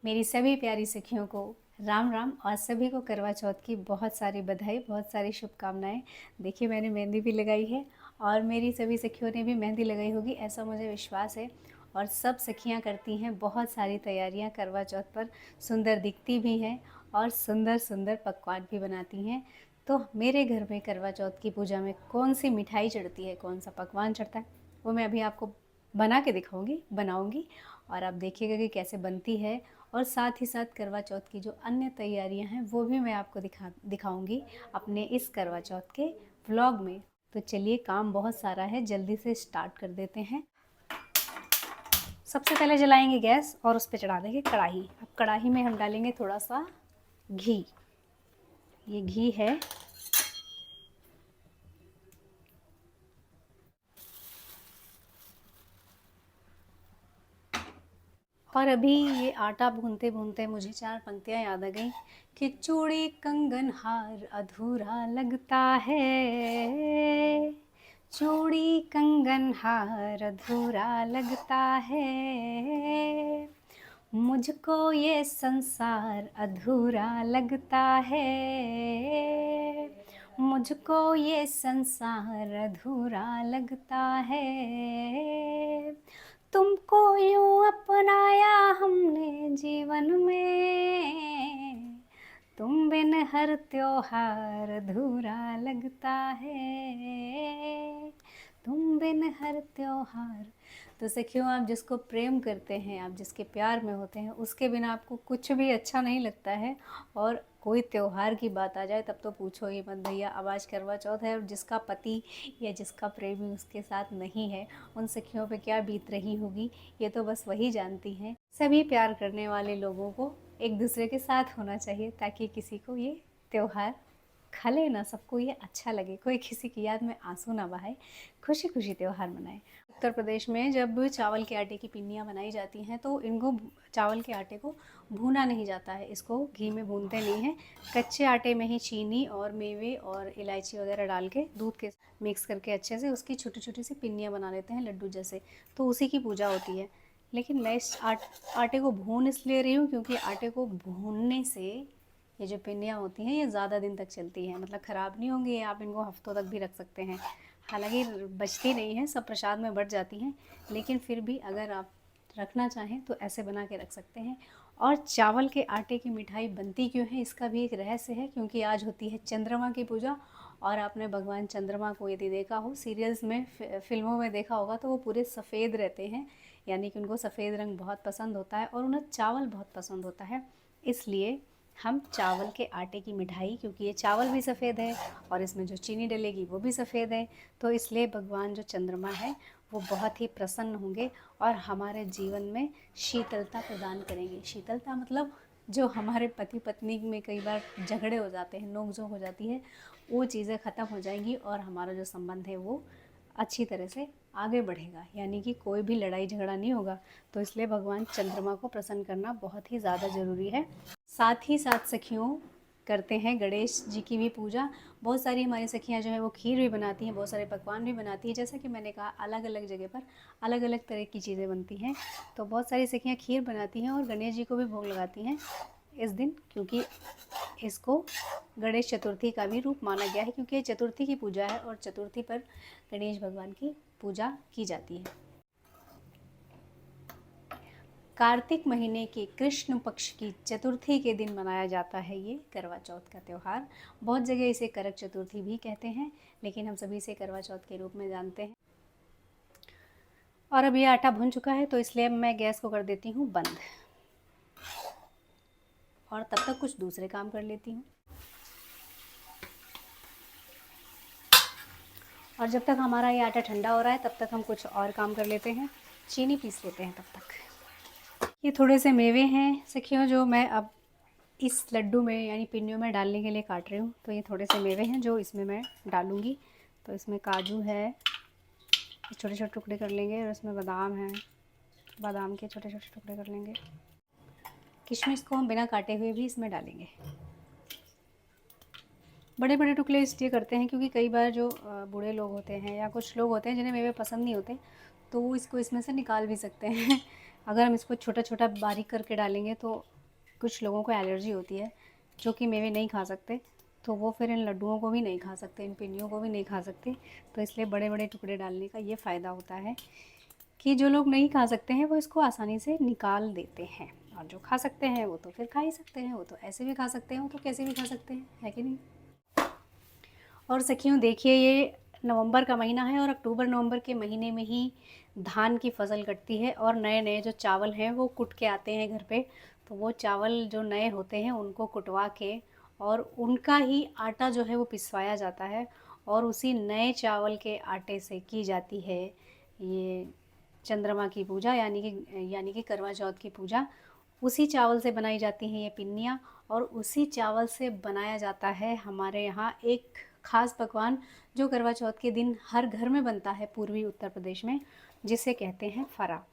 मेरी सभी प्यारी सखियों को राम राम और सभी को करवा चौथ की बहुत सारी बधाई, बहुत सारी शुभकामनाएं। देखिए मैंने मेहंदी भी लगाई है और मेरी सभी सखियों ने भी मेहंदी लगाई होगी, ऐसा मुझे विश्वास है। और सब सखियां करती हैं बहुत सारी तैयारियां करवा चौथ पर, सुंदर दिखती भी हैं और सुंदर सुंदर पकवान भी बनाती हैं। तो मेरे घर में करवा चौथ की पूजा में कौन सी मिठाई चढ़ती है, कौन सा पकवान चढ़ता है, वो मैं अभी आपको बना के दिखाऊंगी, बनाऊंगी और आप देखिएगा कि कैसे बनती है। और साथ ही साथ करवा चौथ की जो अन्य तैयारियां हैं वो भी मैं आपको दिखाऊंगी अपने इस करवा चौथ के व्लॉग में। तो चलिए, काम बहुत सारा है, जल्दी से स्टार्ट कर देते हैं। सबसे पहले जलाएंगे गैस और उस पर चढ़ा देंगे कढ़ाई। अब कढ़ाई में हम डालेंगे थोड़ा सा घी। ये घी है। और अभी ये आटा भूनते भूनते मुझे चार पंक्तियाँ याद आ गई कि चूड़ी कंगन हार अधूरा लगता है, चूड़ी कंगन हार अधूरा लगता है, मुझको ये संसार अधूरा लगता है, मुझको ये संसार अधूरा लगता है, तुमको यूं अपनाया हमने जीवन में, तुम बिन हर त्योहार अधूरा लगता है, तुम बिन हर त्योहार। तो सखियों, आप जिसको प्रेम करते हैं, आप जिसके प्यार में होते हैं, उसके बिना आपको कुछ भी अच्छा नहीं लगता है। और कोई त्योहार की बात आ जाए तब तो पूछो ही मत भैया। अब आज करवा चौथ है और जिसका पति या जिसका प्रेमी उसके साथ नहीं है, उन सखियों पे क्या बीत रही होगी, ये तो बस वही जानती हैं। सभी प्यार करने वाले लोगों को एक दूसरे के साथ होना चाहिए ताकि किसी को ये त्यौहार खले ना, सबको ये अच्छा लगे, कोई किसी की याद में आंसू ना बहाए, खुशी खुशी त्यौहार मनाए। उत्तर प्रदेश में जब चावल के आटे की पिन्नियाँ बनाई जाती हैं तो इनको, चावल के आटे को भूना नहीं जाता है, इसको घी में भूनते नहीं हैं। कच्चे आटे में ही चीनी और मेवे और इलायची वगैरह डाल के दूध के मिक्स करके अच्छे से उसकी छोटी छोटी सी पिन्नियाँ बना लेते हैं, लड्डू जैसे। तो उसी की पूजा होती है। लेकिन मैं इस आटे को भून इसलिए रही हूँ क्योंकि आटे को भूनने से ये जो पिन्नियाँ होती हैं ये ज़्यादा दिन तक चलती हैं, मतलब ख़राब नहीं होंगी, आप इनको हफ्तों तक भी रख सकते हैं। हालांकि बचती नहीं हैं, सब प्रसाद में बच जाती हैं, लेकिन फिर भी अगर आप रखना चाहें तो ऐसे बना के रख सकते हैं। और चावल के आटे की मिठाई बनती क्यों है, इसका भी एक रहस्य है, क्योंकि आज होती है चंद्रमा की पूजा। और आपने भगवान चंद्रमा को यदि देखा हो सीरियल्स में, फिल्मों में देखा होगा, तो वो पूरे सफ़ेद रहते हैं, यानी कि उनको सफ़ेद रंग बहुत पसंद होता है और उन्हें चावल बहुत पसंद होता है। इसलिए हम चावल के आटे की मिठाई, क्योंकि ये चावल भी सफ़ेद है और इसमें जो चीनी डलेगी वो भी सफ़ेद है, तो इसलिए भगवान जो चंद्रमा है वो बहुत ही प्रसन्न होंगे और हमारे जीवन में शीतलता प्रदान करेंगे। शीतलता मतलब जो हमारे पति पत्नी में कई बार झगड़े हो जाते हैं, नोक-झोंक हो जाती है, वो चीज़ें ख़त्म हो जाएंगी और हमारा जो संबंध है वो अच्छी तरह से आगे बढ़ेगा, यानी कि कोई भी लड़ाई झगड़ा नहीं होगा। तो इसलिए भगवान चंद्रमा को प्रसन्न करना बहुत ही ज़्यादा ज़रूरी है। साथ ही साथ सखियों, करते हैं गणेश जी की भी पूजा। बहुत सारी हमारी सखियां जो है वो खीर भी बनाती हैं, बहुत सारे पकवान भी बनाती हैं। जैसा कि मैंने कहा, अलग अलग जगह पर अलग अलग तरह की चीज़ें बनती हैं। तो बहुत सारी सखियां खीर बनाती हैं और गणेश जी को भी भोग लगाती हैं इस दिन, क्योंकि इसको गणेश चतुर्थी का भी रूप माना गया है, क्योंकि ये चतुर्थी की पूजा है और चतुर्थी पर गणेश भगवान की पूजा की जाती है। कार्तिक महीने के कृष्ण पक्ष की चतुर्थी के दिन मनाया जाता है ये करवा चौथ का त्यौहार। बहुत जगह इसे करक चतुर्थी भी कहते हैं, लेकिन हम सभी इसे करवा चौथ के रूप में जानते हैं। और अब ये आटा भुन चुका है तो इसलिए मैं गैस को कर देती हूँ बंद और तब तक कुछ दूसरे काम कर लेती हूँ। और जब तक हमारा ये आटा ठंडा हो रहा है तब तक हम कुछ और काम कर लेते हैं, चीनी पीस लेते हैं तब तक। ये थोड़े से मेवे हैं सखियों जो मैं अब इस लड्डू में यानी पिन्नियों में डालने के लिए काट रही हूँ। तो ये थोड़े से मेवे हैं जो इसमें मैं डालूँगी। तो इसमें काजू है, छोटे छोटे टुकड़े कर लेंगे, और इसमें बादाम है, बादाम के छोटे छोटे टुकड़े कर लेंगे। किशमिश को हम बिना काटे हुए भी इसमें डालेंगे। बड़े बड़े टुकड़े इसलिए करते हैं क्योंकि कई बार जो बूढ़े लोग होते हैं या कुछ लोग होते हैं जिन्हें मेवे पसंद नहीं होते, तो वो इसको इसमें से निकाल भी सकते हैं अगर हम इसको छोटा छोटा बारीक करके डालेंगे तो कुछ लोगों को एलर्जी होती है, जो कि मेवे नहीं खा सकते, तो वो फिर इन लड्डुओं को भी नहीं खा सकते, इन पिन्नियों को भी नहीं खा सकते। तो इसलिए बड़े बड़े टुकड़े डालने का ये फ़ायदा होता है कि जो लोग नहीं खा सकते हैं वो इसको आसानी से निकाल देते हैं, और जो खा सकते हैं वो तो फिर खा ही सकते हैं, वो तो ऐसे भी खा सकते हैं, वो तो कैसे भी खा सकते हैं, है कि नहीं। और सखियों देखिए, ये नवंबर का महीना है और अक्टूबर नवंबर के महीने में ही धान की फसल कटती है और नए नए जो चावल हैं वो कुट के आते हैं घर पे। तो वो चावल जो नए होते हैं उनको कुटवा के और उनका ही आटा जो है वो पिसवाया जाता है, और उसी नए चावल के आटे से की जाती है ये चंद्रमा की पूजा, यानी कि करवा चौथ की पूजा। उसी चावल से बनाई जाती हैं ये पिन्नियाँ, और उसी चावल से बनाया जाता है हमारे यहाँ एक ख़ास पकवान, जो करवा चौथ के दिन हर घर में बनता है पूर्वी उत्तर प्रदेश में, जिसे कहते हैं फरा।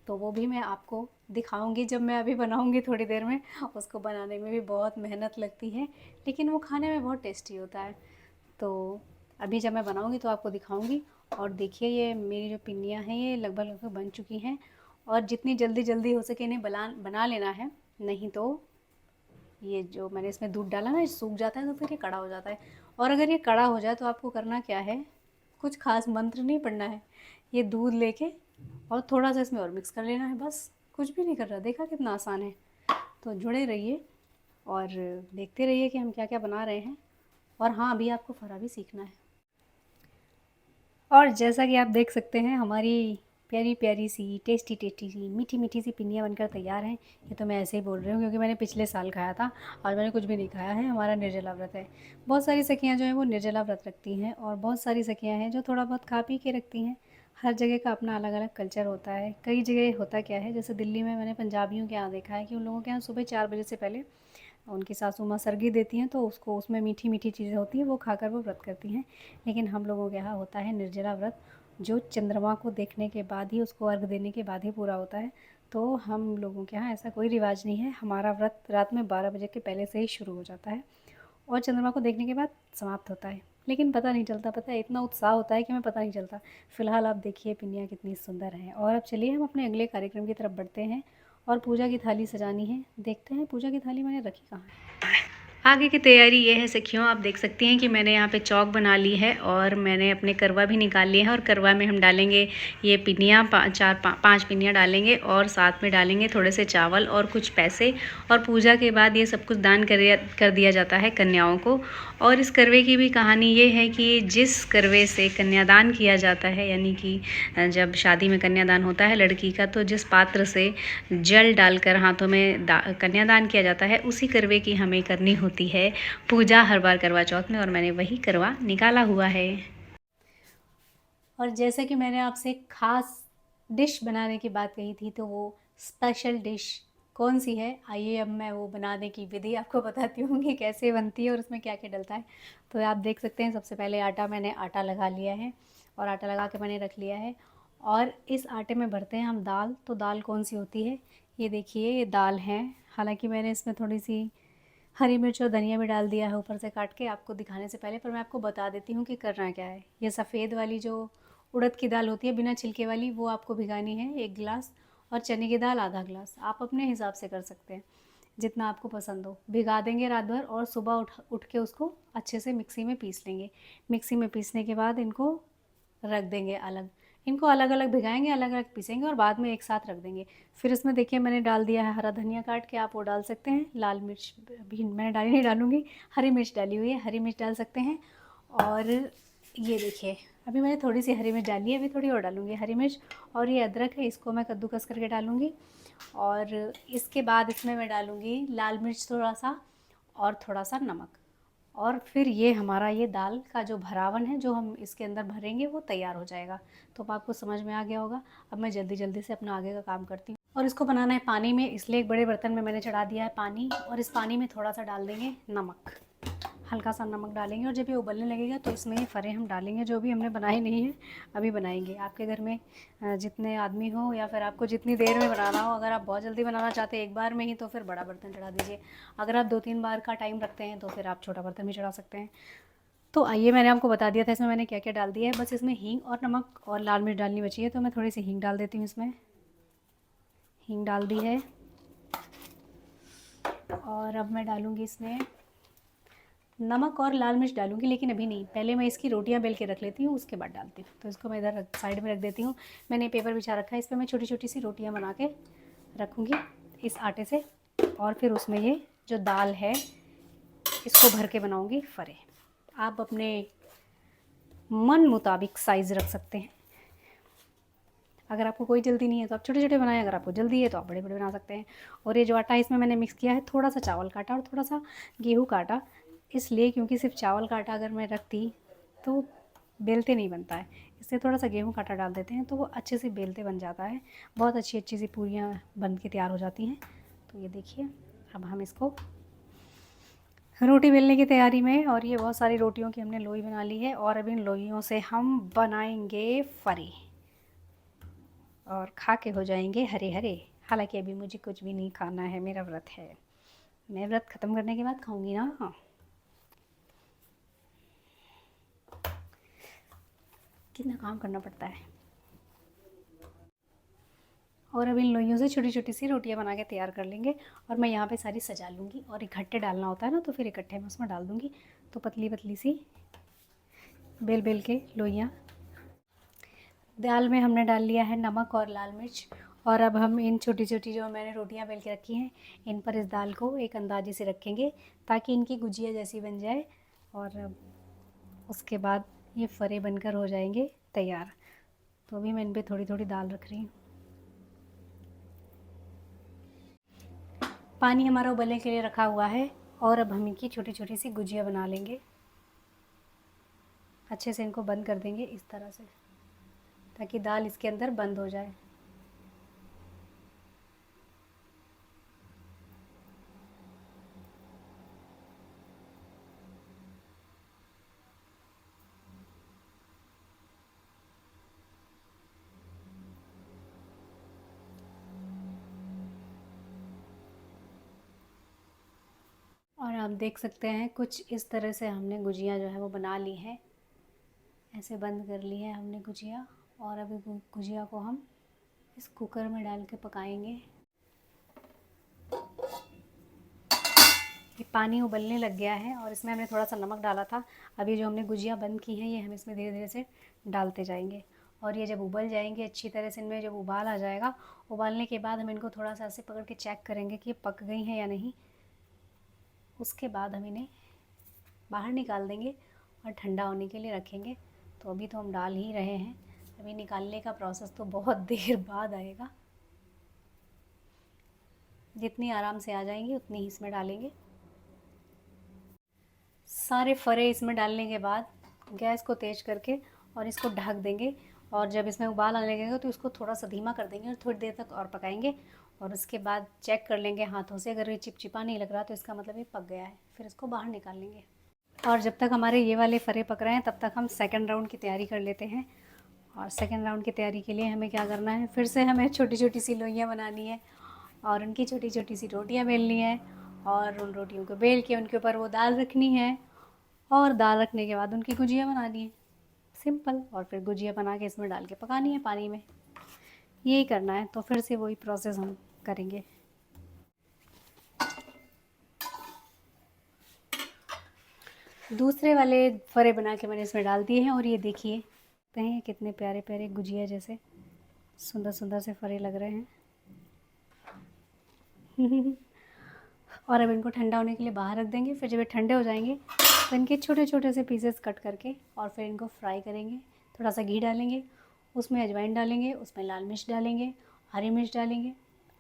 तो वो भी मैं आपको दिखाऊंगी जब मैं अभी बनाऊंगी थोड़ी देर में। उसको बनाने में भी बहुत मेहनत लगती है, लेकिन वो खाने में बहुत टेस्टी होता है। तो अभी जब मैं बनाऊंगी तो आपको दिखाऊंगी। और देखिए, ये मेरी जो पिन्नियाँ हैं ये लगभग लगभग बन चुकी हैं, और जितनी जल्दी जल्दी हो सके इन्हें बना लेना है, नहीं तो ये जो मैंने इसमें दूध डाला ना, ये सूख जाता है तो फिर ये कड़ा हो जाता है। और अगर ये कड़ा हो जाए तो आपको करना क्या है, कुछ खास मंत्र नहीं पढ़ना है, ये दूध लेके और थोड़ा सा इसमें और मिक्स कर लेना है, बस कुछ भी नहीं कर रहा। देखा कितना आसान है। तो जुड़े रहिए और देखते रहिए कि हम क्या क्या बना रहे हैं। और हाँ, अभी आपको फरा भी सीखना है। और जैसा कि आप देख सकते हैं, हमारी प्यारी प्यारी सी टेस्टी टेस्टी सी मीठी मीठी सी पिन्नियाँ बनकर तैयार हैं। ये तो मैं ऐसे ही बोल रही हूँ क्योंकि मैंने पिछले साल खाया था, और मैंने कुछ भी नहीं खाया है। हमारा निर्जला व्रत है। बहुत सारी सखियाँ जो हैं वो निर्जला व्रत रखती हैं, और बहुत सारी सखियाँ हैं जो थोड़ा बहुत खा पी के रखती हैं। हर जगह का अपना अलग अलग कल्चर होता है। कई जगह होता क्या है, जैसे दिल्ली में मैंने पंजाबियों के यहाँ देखा है कि उन लोगों के यहाँ सुबह 4 बजे से पहले उनकी सासू माँ सरगी देती हैं, तो उसको उसमें मीठी मीठी चीज़ें होती हैं, वो खाकर वो व्रत करती हैं। लेकिन हम लोगों के यहाँ होता है निर्जला व्रत, जो चंद्रमा को देखने के बाद ही, उसको अर्घ देने के बाद ही पूरा होता है। तो हम लोगों के यहाँ ऐसा कोई रिवाज नहीं है। हमारा व्रत रात में 12 बजे के पहले से ही शुरू हो जाता है और चंद्रमा को देखने के बाद समाप्त होता है। लेकिन पता नहीं चलता, पता है इतना उत्साह होता है कि हमें पता नहीं चलता। फ़िलहाल आप देखिए पिन्नियाँ कितनी सुंदर हैं। और अब चलिए हम अपने अगले कार्यक्रम की तरफ बढ़ते हैं, और पूजा की थाली सजानी है। देखते हैं पूजा की थाली मैंने रखी कहाँ है। आगे की तैयारी ये है सखियों, आप देख सकती हैं कि मैंने यहाँ पे चौक बना ली है, और मैंने अपने करवा भी निकाल लिए हैं। और करवा में हम डालेंगे ये पिन्नियाँ, 5 पिन्नियाँ डालेंगे, और साथ में डालेंगे थोड़े से चावल और कुछ पैसे। और पूजा के बाद ये सब कुछ दान कर दिया जाता है कन्याओं को। और इस करवे की भी कहानी ये है कि जिस करवे से कन्यादान किया जाता है, यानी कि जब शादी में कन्यादान होता है लड़की का, तो जिस पात्र से जल डालकर हाथों में कन्यादान किया जाता है, उसी करवे की हमें करनी होती है पूजा हर बार करवा चौथ में। और मैंने वही करवा निकाला हुआ है। और जैसे कि मैंने आपसे खास डिश बनाने की बात कही थी, तो वो स्पेशल डिश कौन सी है, आइए अब मैं वो बनाने की विधि आपको बताती हूँ कि कैसे बनती है और उसमें क्या क्या डलता है। तो आप देख सकते हैं, सबसे पहले मैंने आटा लगा लिया है, और आटा लगा के मैंने रख लिया है। और इस आटे में भरते हैं हम दाल। तो दाल कौन सी होती है, ये देखिए, ये दाल है। हालांकि मैंने इसमें थोड़ी सी हरी मिर्च और धनिया भी डाल दिया है ऊपर से काट के, आपको दिखाने से पहले। पर मैं आपको बता देती हूँ कि करना क्या है। ये सफ़ेद वाली जो उड़द की दाल होती है बिना छिलके वाली, वो आपको भिगानी है 1 गिलास, और चने की दाल आधा गिलास। आप अपने हिसाब से कर सकते हैं, जितना आपको पसंद हो। भिगा देंगे रात भर, और सुबह उठ के उसको अच्छे से मिक्सी में पीस लेंगे। मिक्सी में पीसने के बाद इनको रख देंगे अलग। इनको अलग अलग भिगाएंगे, अलग अलग पीसेंगे, और बाद में एक साथ रख देंगे। फिर इसमें देखिए मैंने डाल दिया है हरा धनिया काट के, आप वो डाल सकते हैं। लाल मिर्च भी मैंने डाली नहीं, डालूँगी। हरी मिर्च डाली हुई है, हरी मिर्च डाल सकते हैं। और ये देखिए, अभी मैंने थोड़ी सी हरी मिर्च डाली है, अभी थोड़ी और डालूँगी हरी मिर्च। और ये अदरक है, इसको मैं कद्दूकस करके डालूँगी। और इसके बाद इसमें मैं डालूँगी लाल मिर्च थोड़ा सा, और थोड़ा सा नमक। और फिर ये हमारा ये दाल का जो भरावन है, जो हम इसके अंदर भरेंगे, वो तैयार हो जाएगा। तो अब आपको समझ में आ गया होगा। अब मैं जल्दी जल्दी से अपना आगे का काम करती हूँ। और इसको बनाना है पानी में, इसलिए एक बड़े बर्तन में मैंने चढ़ा दिया है पानी, और इस पानी में थोड़ा सा डाल देंगे नमक, हल्का सा नमक डालेंगे। और जब ये उबलने लगेगा तो इसमें ये फरे हम डालेंगे, जो भी हमने बनाए नहीं है, अभी बनाएंगे। आपके घर में जितने आदमी हो, या फिर आपको जितनी देर में बनाना हो, अगर आप बहुत जल्दी बनाना चाहते हैं एक बार में ही, तो फिर बड़ा बर्तन चढ़ा दीजिए। अगर आप 2-3 बार का टाइम रखते हैं तो फिर आप छोटा बर्तन भी चढ़ा सकते हैं। तो आइए, मैंने आपको बता दिया था इसमें मैंने क्या क्या डाल दिया है। बस इसमें हींग और नमक और लाल मिर्च डालनी बची है, तो मैं थोड़ी सी हींग डाल देती हूँ इसमें। हींग डाल दी है और अब मैं डालूँगी इसमें नमक और लाल मिर्च डालूँगी, लेकिन अभी नहीं, पहले मैं इसकी रोटियां बेल के रख लेती हूँ, उसके बाद डालती हूँ। तो इसको मैं इधर साइड में रख देती हूँ। मैंने पेपर बिछा रखा है, इस पर मैं छोटी छोटी सी रोटियां बना के रखूँगी इस आटे से, और फिर उसमें ये जो दाल है इसको भर के बनाऊँगी फरे। आप अपने मन मुताबिक साइज़ रख सकते हैं। अगर आपको कोई जल्दी नहीं है तो आप छोटे छोटे बनाएं, अगर आपको जल्दी है तो आप बड़े बड़े बना सकते हैं। और ये जो आटा इसमें मैंने मिक्स किया है, थोड़ा सा चावल का आटा और थोड़ा सा गेहूं का आटा, इसलिए क्योंकि सिर्फ चावल का आटा अगर मैं रखती तो बेलते नहीं बनता है, इसलिए थोड़ा सा गेहूं का आटा डाल देते हैं तो वो अच्छे से बेलते बन जाता है, बहुत अच्छी अच्छी सी पूरियाँ बन के तैयार हो जाती हैं। तो ये देखिए, अब हम इसको रोटी बेलने की तैयारी में, और ये बहुत सारी रोटियों की हमने लोई बना ली है, और अब इन लोइयों से हम बनाएंगे फरी और खा के हो जाएंगे हरे हरे। हालांकि अभी मुझे कुछ भी नहीं खाना है, मेरा व्रत है, मैं व्रत ख़त्म करने के बाद खाऊंगी ना। हाँ, कितना काम करना पड़ता है। और अब इन लोइयों से छोटी छोटी सी रोटियां बना के तैयार कर लेंगे, और मैं यहाँ पे सारी सजा लूँगी, और इकट्ठे डालना होता है ना, तो फिर इकट्ठे मैं उसमें डाल दूँगी। तो पतली पतली सी बेल बेल के लोइयाँ। दाल में हमने डाल लिया है नमक और लाल मिर्च, और अब हम इन छोटी छोटी जो मैंने रोटियां बेल के रखी हैं, इन पर इस दाल को एक अंदाजे से रखेंगे ताकि इनकी गुजिया जैसी बन जाए, और उसके बाद ये फरे बनकर हो जाएंगे तैयार। तो अभी मैं इन पर थोड़ी थोड़ी दाल रख रही हूँ। पानी हमारा उबलने के लिए रखा हुआ है, और अब हम इनकी छोटी छोटी सी गुजिया बना लेंगे। अच्छे से इनको बंद कर देंगे इस तरह से, ताकि दाल इसके अंदर बंद हो जाए। और आप देख सकते हैं कुछ इस तरह से हमने गुजिया जो है वो बना ली है, ऐसे बंद कर ली है हमने गुजिया। और अभी गुजिया को हम इस कुकर में डाल के पकाएंगे। ये पानी उबलने लग गया है, और इसमें हमने थोड़ा सा नमक डाला था। अभी जो हमने गुजिया बंद की हैं, ये हम इसमें धीरे धीरे से डालते जाएंगे, और ये जब उबल जाएंगे अच्छी तरह से, इनमें जब उबाल आ जाएगा, उबालने के बाद हम इनको थोड़ा सा ऐसे पकड़ के चेक करेंगे कि ये पक गई हैं या नहीं। उसके बाद हम इन्हें बाहर निकाल देंगे और ठंडा होने के लिए रखेंगे। तो अभी तो हम डाल ही रहे हैं, अभी निकालने का प्रोसेस तो बहुत देर बाद आएगा। जितनी आराम से आ जाएंगी उतनी ही इसमें डालेंगे। सारे फरे इसमें डालने के बाद गैस को तेज़ करके और इसको ढक देंगे, और जब इसमें उबाल आने लगेगा तो इसको थोड़ा सा धीमा कर देंगे और थोड़ी देर तक और पकाएंगे। और उसके बाद चेक कर लेंगे हाथों से, अगर ये चिपचिपा नहीं लग रहा तो इसका मतलब ये पक गया है। फिर इसको बाहर निकाल लेंगे, और जब तक हमारे ये वाले फरे पक रहे हैं तब तक हम सेकंड राउंड की तैयारी कर लेते हैं। और सेकंड राउंड की तैयारी के लिए हमें क्या करना है, फिर से हमें छोटी छोटी सी लोइयाँ बनानी है, और उनकी छोटी छोटी सी रोटियाँ बेलनी है, और उन रोटियों को बेल के उनके ऊपर वो दाल रखनी है, और दाल रखने के बाद उनकी गुजिया बनानी है, सिंपल। और फिर गुजिया बना के इसमें डाल के पकानी है पानी में, यही करना है। तो फिर से वही प्रोसेस हम करेंगे। दूसरे वाले फरे बना के मैंने इसमें डाल दिए हैं, और ये देखिए हैं कितने प्यारे प्यारे गुजिया जैसे सुंदर सुंदर से फरे लग रहे हैं। और अब इनको ठंडा होने के लिए बाहर रख देंगे। फिर जब ये ठंडे हो जाएंगे तो इनके छोटे छोटे से पीसेस कट करके और फिर इनको फ्राई करेंगे। थोड़ा सा घी डालेंगे, उसमें अजवाइन डालेंगे, उसमें लाल मिर्च डालेंगे, हरी मिर्च डालेंगे,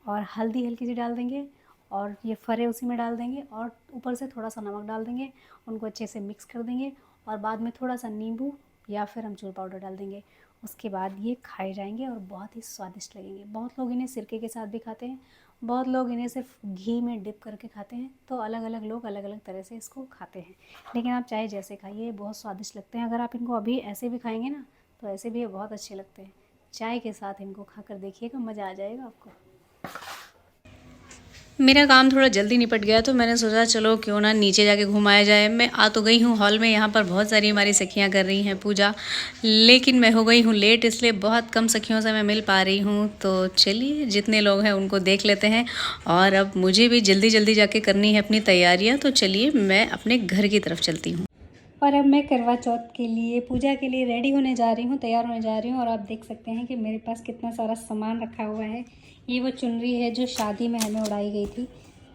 और हल्दी हल्की सी डाल देंगे, और ये फरे उसी में डाल देंगे, और ऊपर से थोड़ा सा नमक डाल देंगे। उनको अच्छे से मिक्स कर देंगे, और बाद में थोड़ा सा नींबू या फिर अमचूर पाउडर डाल देंगे। उसके बाद ये खाए जाएंगे और बहुत ही स्वादिष्ट लगेंगे। बहुत लोग इन्हें सिरके के साथ भी खाते हैं, बहुत लोग इन्हें सिर्फ घी में डिप करके खाते हैं। तो अलग अलग लोग अलग अलग तरह से इसको खाते हैं, लेकिन आप चाहे जैसे खाइए, बहुत स्वादिष्ट लगते हैं। अगर आप इनको अभी ऐसे भी खाएंगे ना तो ऐसे भी ये बहुत अच्छे लगते हैं। चाय के साथ इनको खा कर देखिएगा, मज़ा आ जाएगा आपको। मेरा काम थोड़ा जल्दी निपट गया तो मैंने सोचा चलो क्यों ना नीचे जाके घुमाया जाए। मैं आ तो गई हूँ हॉल में, यहाँ पर बहुत सारी हमारी सखियाँ कर रही हैं पूजा, लेकिन मैं हो गई हूँ लेट, इसलिए बहुत कम सखियों से मैं मिल पा रही हूँ। तो चलिए जितने लोग हैं उनको देख लेते हैं, और अब मुझे भी जल्दी जल्दी जाके करनी है अपनी तैयारियाँ। तो चलिए मैं अपने घर की तरफ चलती हूँ। और अब मैं करवा चौथ के लिए पूजा के लिए रेडी होने जा रही हूँ, तैयार होने जा रही हूँ। और आप देख सकते हैं कि मेरे पास कितना सारा सामान रखा हुआ है। ये वो चुनरी है जो शादी में हमें उड़ाई गई थी,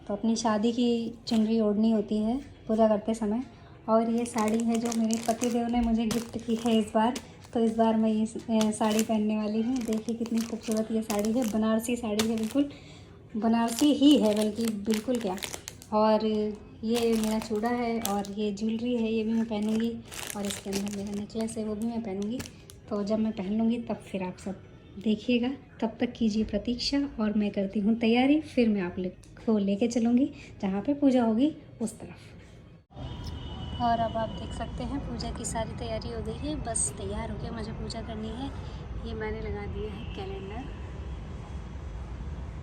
तो अपनी शादी की चुनरी ओढ़नी होती है पूजा करते समय। और ये साड़ी है जो मेरे पतिदेव ने मुझे गिफ्ट की है इस बार, तो इस बार मैं ये साड़ी पहनने वाली हूँ। देखिए कितनी खूबसूरत ये साड़ी है, बनारसी साड़ी है, बिल्कुल बनारसी ही है बल्कि, बिल्कुल क्या। और ये मेरा चूड़ा है और ये ज्वेलरी है, ये भी मैं पहनूंगी। और इसके अंदर मेरा नेकलेस है, वो भी मैं पहनूंगी। तो जब मैं पहन लूँगी तब फिर आप सब देखिएगा। तब तक कीजिए प्रतीक्षा, और मैं करती हूँ तैयारी। फिर मैं आप लोग को लेके चलूँगी जहाँ पे पूजा होगी उस तरफ। और अब आप देख सकते हैं पूजा की सारी तैयारी हो गई है, बस तैयार होकर मुझे पूजा करनी है। ये मैंने लगा दिया है कैलेंडर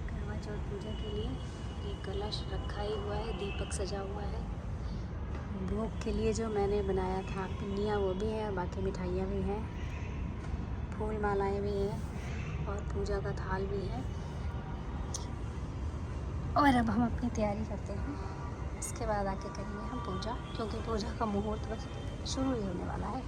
करवा चौथ पूजा के लिए। ये कलश रखा ही हुआ है, दीपक सजा हुआ है। भोग के लिए जो मैंने बनाया था पिन्नियाँ वो भी हैं, बाकी मिठाइयाँ भी हैं, फूल मालाएँ भी हैं, और पूजा का थाल भी है। और अब हम अपनी तैयारी करते हैं, इसके बाद आके करेंगे हम पूजा, क्योंकि पूजा का मुहूर्त बस शुरू ही होने वाला है।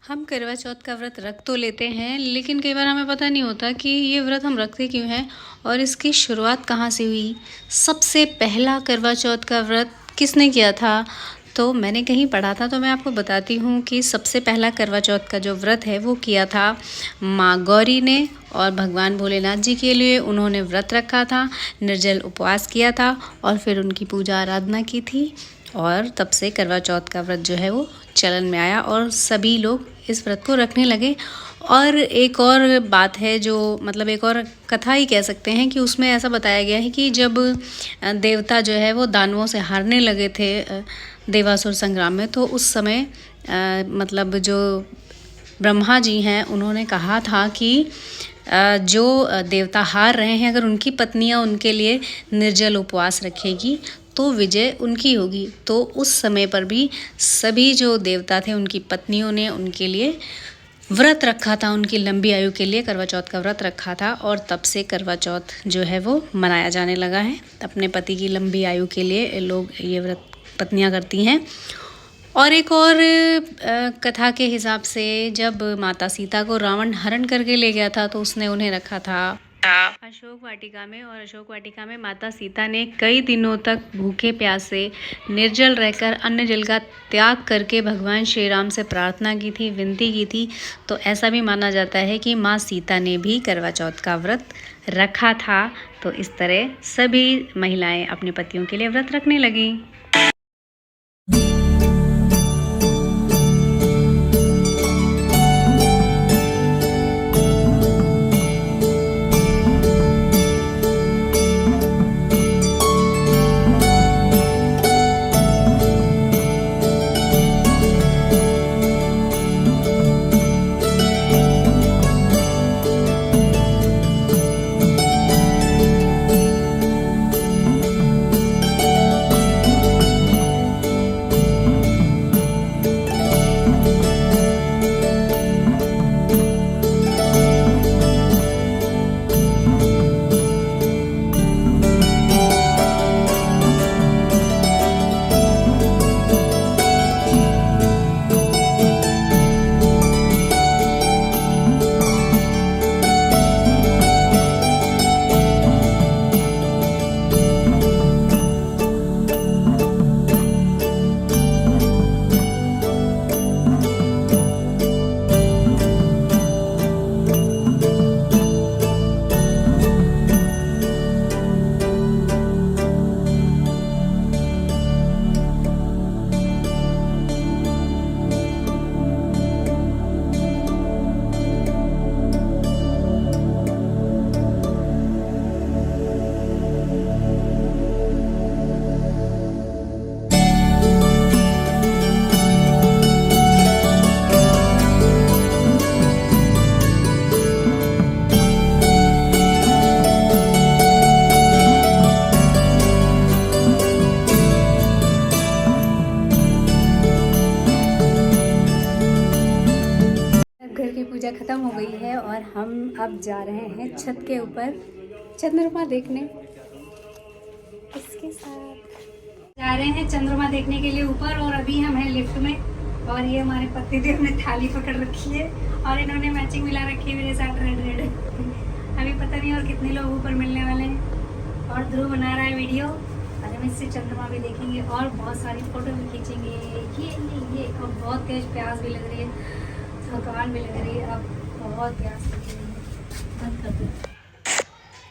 हम करवा चौथ का व्रत रख तो लेते हैं, लेकिन कई बार हमें पता नहीं होता कि ये व्रत हम रखते क्यों हैं और इसकी शुरुआत कहाँ से हुई। सबसे पहला करवा चौथ का व्रत किसने किया था, तो मैंने कहीं पढ़ा था, तो मैं आपको बताती हूँ कि सबसे पहला करवा चौथ का जो व्रत है वो किया था माँ गौरी ने, और भगवान भोलेनाथ जी के लिए उन्होंने व्रत रखा था, निर्जल उपवास किया था, और फिर उनकी पूजा आराधना की थी। और तब से करवा चौथ का व्रत जो है वो चलन में आया और सभी लोग इस व्रत को रखने लगे। और एक और बात है जो मतलब एक और कथा ही कह सकते हैं कि उसमें ऐसा बताया गया है कि जब देवता जो है वो दानवों से हारने लगे थे देवासुर संग्राम में, तो उस समय मतलब जो ब्रह्मा जी हैं उन्होंने कहा था कि जो देवता हार रहे हैं अगर उनकी पत्नियां उनके लिए निर्जल उपवास रखेगी तो विजय उनकी होगी। तो उस समय पर भी सभी जो देवता थे उनकी पत्नियों ने उनके लिए व्रत रखा था, उनकी लंबी आयु के लिए करवा चौथ का व्रत रखा था, और तब से करवा चौथ जो है वो मनाया जाने लगा है। अपने पति की लंबी आयु के लिए लोग ये व्रत पत्नियां करती हैं। और एक और कथा के हिसाब से जब माता सीता को रावण हरण करके ले गया था तो उसने उन्हें रखा था अशोक वाटिका में, और अशोक वाटिका में माता सीता ने कई दिनों तक भूखे प्यासे निर्जल रहकर अन्न जल का त्याग करके भगवान श्री राम से प्रार्थना की थी, विनती की थी। तो ऐसा भी माना जाता है कि माँ सीता ने भी करवा चौथ का व्रत रखा था। तो इस तरह सभी महिलाएं अपने पतियों के लिए व्रत रखने लगीं। ख़त्म हो गई है और हम अब जा रहे हैं छत के ऊपर चंद्रमा देखने। इसके साथ जा रहे हैं चंद्रमा देखने के लिए ऊपर, और अभी हम हैं लिफ्ट में, और ये हमारे पतिदेव ने थाली पकड़ रखी है और इन्होंने मैचिंग मिला रखी है मेरे साथ रेड रेड। अभी पता नहीं और कितने लोग ऊपर मिलने वाले हैं। और ध्रुव बना रहा है वीडियो, और हम इससे चंद्रमा भी देखेंगे और बहुत सारी फ़ोटो भी खींचेंगे। ये और बहुत तेज प्यास भी लग रही है, थकान भी लग रही है, अब बहुत प्यास लग रही है। बंद कर दो।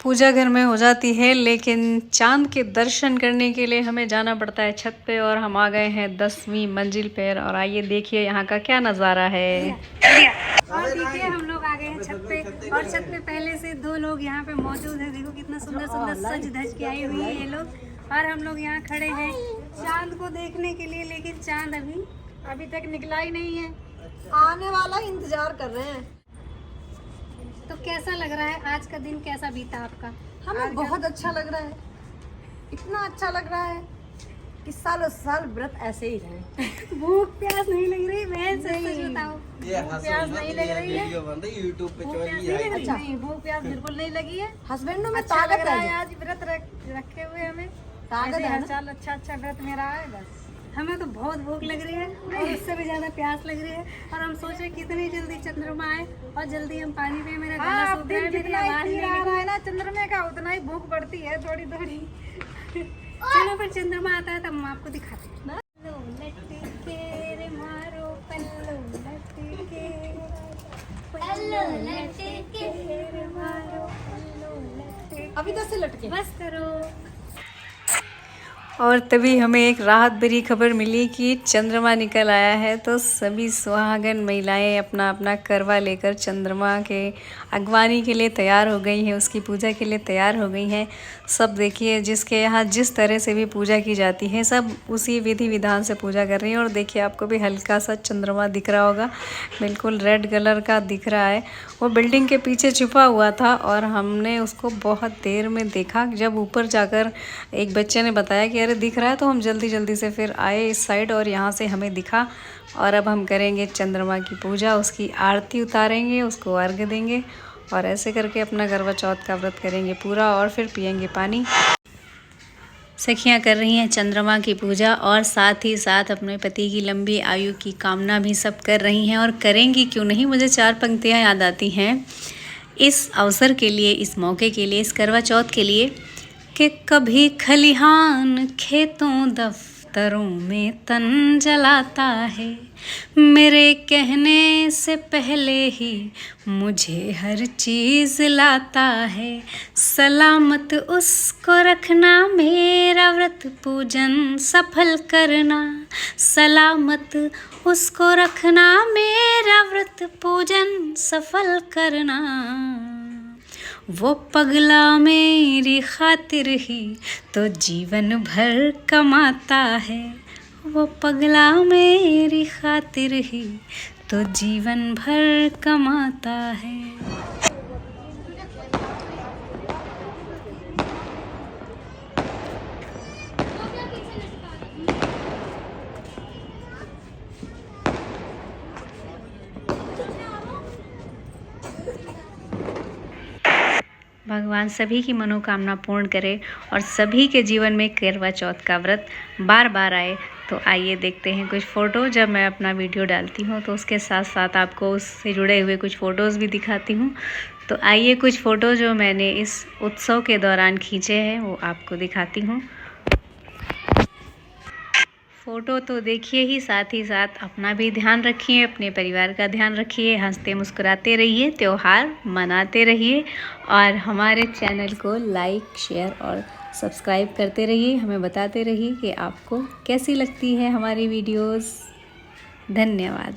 पूजा घर में हो जाती है, लेकिन चांद के दर्शन करने के लिए हमें जाना पड़ता है छत पे, और हम आ गए हैं 10वीं मंजिल पर। और आइए देखिए यहाँ का क्या नज़ारा है। और देखिए हम लोग आ गए हैं छत पे, और छत पे पहले से 2 लोग यहाँ पे मौजूद हैं। देखो कितना सुंदर सुंदर सज धज के आई हुई है ये लोग, और हम लोग यहाँ खड़े हैं चांद को देखने के लिए। लेकिन चांद अभी तक निकला ही नहीं है, आने वाला इंतजार कर रहे हैं। तो कैसा लग रहा है आज का दिन, कैसा बीता आपका? हमें बहुत अच्छा लग रहा है, इतना अच्छा लग रहा है कि सालों साल व्रत ऐसे ही रहे। भूख प्यास नहीं लग रही? मैं सच बताओ, भूख प्यास नहीं लग रही है। यूट्यूब पे भूख प्यास नहीं लग रही? नहीं, भूख प्यास बिल्कुल नहीं लगी है। हस्बैंड में अच्छा ताकत लग रहा है, है, आज व्रत रखे हुए हमें ताकत ऐसे है हर ना? साल अच्छा व्रत मेरा है। बस हमें तो बहुत भूख लग रही है और उससे भी ज्यादा प्यास लग रही है, और हम सोच रहे कितनी जल्दी चंद्रमा आए और जल्दी हम पानी पे। मेरा गला सूख रहा है, मेरी आवाज नहीं निकल रही है ना चंद्रमा का, उतना ही भूख बढ़ती है थोड़ी थोड़ी। चलो फिर चंद्रमा आता है तब हम आपको दिखाते हैं। पल्लो लटके रे मारो, पल्लो लटके, पल्लो लटके रे मारो, पल्लो लटके। अभी तो से लटके। बस करो। और तभी हमें एक राहत भरी खबर मिली कि चंद्रमा निकल आया है। तो सभी सुहागन महिलाएं अपना अपना करवा लेकर चंद्रमा के अगवानी के लिए तैयार हो गई हैं, उसकी पूजा के लिए तैयार हो गई हैं। सब देखिए, जिसके यहाँ जिस तरह से भी पूजा की जाती है सब उसी विधि विधान से पूजा कर रही हैं। और देखिए आपको भी हल्का सा चंद्रमा दिख रहा होगा, बिल्कुल रेड कलर का दिख रहा है। वो बिल्डिंग के पीछे छुपा हुआ था और हमने उसको बहुत देर में देखा। जब ऊपर जाकर एक बच्चे ने बताया कि अरे दिख रहा है, तो हम जल्दी जल्दी से फिर आए इस साइड और यहाँ से हमें दिखा। और अब हम करेंगे चंद्रमा की पूजा, उसकी आरती उतारेंगे, उसको अर्घ्य देंगे, और ऐसे करके अपना करवा चौथ का व्रत करेंगे पूरा, और फिर पियेंगे पानी। सखियाँ कर रही हैं चंद्रमा की पूजा, और साथ ही साथ अपने पति की लंबी आयु की कामना भी सब कर रही हैं, और करेंगी क्यों नहीं। मुझे 4 पंक्तियाँ याद आती हैं इस अवसर के लिए, इस मौके के लिए, इस करवा चौथ के लिए, कि कभी खलिहान खेतों दफ्तरों में तन जलाता है, मेरे कहने से पहले ही मुझे हर चीज़ लाता है, सलामत उसको रखना, मेरा व्रत पूजन सफल करना, सलामत उसको रखना, मेरा व्रत पूजन सफल करना, वो पगला मेरी खातिर ही तो जीवन भर कमाता है, वो पगला मेरी खातिर ही तो जीवन भर कमाता है। भगवान सभी की मनोकामना पूर्ण करे और सभी के जीवन में करवा चौथ का व्रत बार बार आए। तो आइए देखते हैं कुछ फ़ोटो। जब मैं अपना वीडियो डालती हूँ तो उसके साथ साथ आपको उससे जुड़े हुए कुछ फ़ोटोज़ भी दिखाती हूँ। तो आइए कुछ फ़ोटो जो मैंने इस उत्सव के दौरान खींचे हैं वो आपको दिखाती हूँ। फ़ोटो तो देखिए ही, साथ ही साथ अपना भी ध्यान रखिए, अपने परिवार का ध्यान रखिए, हंसते मुस्कुराते रहिए, त्यौहार मनाते रहिए, और हमारे चैनल को लाइक, शेयर और सब्सक्राइब करते रहिए। हमें बताते रहिए कि आपको कैसी लगती है हमारी वीडियोस। धन्यवाद।